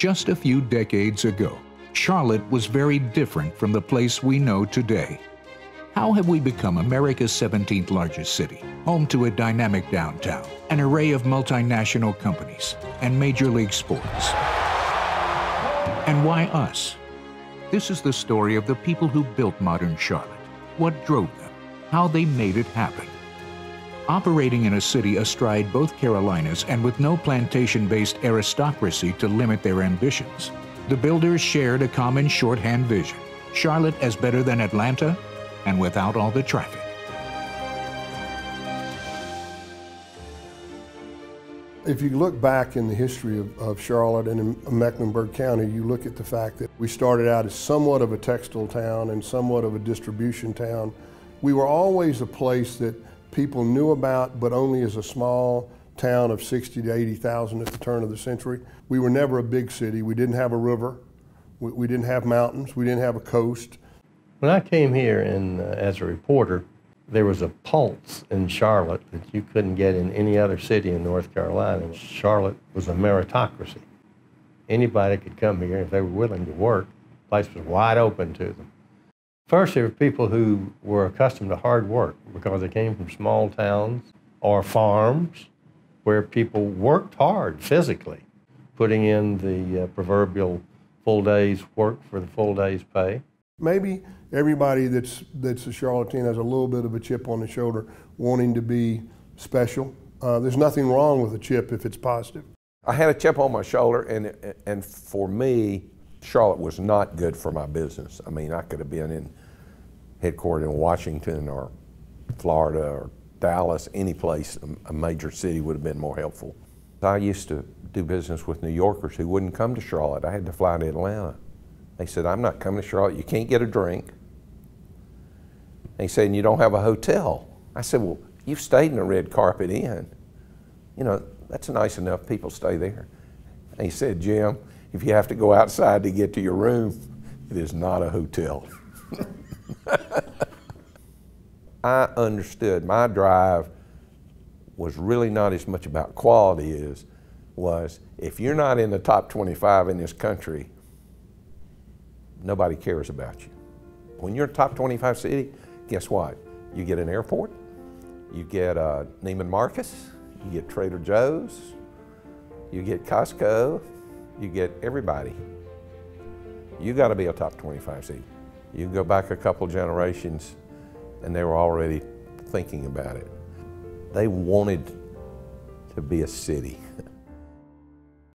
Just a few decades ago, Charlotte was very different from the place we know today. How have we become America's 17th largest city, home to a dynamic downtown, an array of multinational companies, and Major League sports? And why us? This is the story of the people who built modern Charlotte, what drove them, how they made it happen. Operating in a city astride both Carolinas and with no plantation-based aristocracy to limit their ambitions, the builders shared a common shorthand vision: Charlotte as better than Atlanta and without all the traffic. If you look back in the history of Charlotte and in Mecklenburg County, you look at the fact that we started out as somewhat of a textile town and somewhat of a distribution town. We were always a place that people knew about, but only as a small town of 60 to 80,000 at the turn of the century. We were never a big city. We didn't have a river. We didn't have mountains. We didn't have a coast. When I came here as a reporter, there was a pulse in Charlotte that you couldn't get in any other city in North Carolina. Charlotte was a meritocracy. Anybody could come here if they were willing to work. The place was wide open to them. First, there were people who were accustomed to hard work because they came from small towns or farms where people worked hard physically, putting in the proverbial full day's work for the full day's pay. Maybe everybody that's a Charlottean has a little bit of a chip on the shoulder, wanting to be special. There's nothing wrong with a chip if it's positive. I had a chip on my shoulder, and for me, Charlotte was not good for my business. I mean, I could have been headquartered in Washington or Florida or Dallas, any place, a major city would have been more helpful. I used to do business with New Yorkers who wouldn't come to Charlotte. I had to fly to Atlanta. They said, "I'm not coming to Charlotte. You can't get a drink." They said, "And you don't have a hotel." I said, "Well, you've stayed in a Red Carpet Inn. You know, that's nice enough. People stay there." And he said, "Jim, if you have to go outside to get to your room, it is not a hotel." I understood my drive was really not as much about quality as was, if you're not in the top 25 in this country, nobody cares about you. When you're a top 25 city, guess what? You get an airport, you get Neiman Marcus, you get Trader Joe's, you get Costco, you get everybody. You got to be a top 25 city. You can go back a couple generations and they were already thinking about it. They wanted to be a city.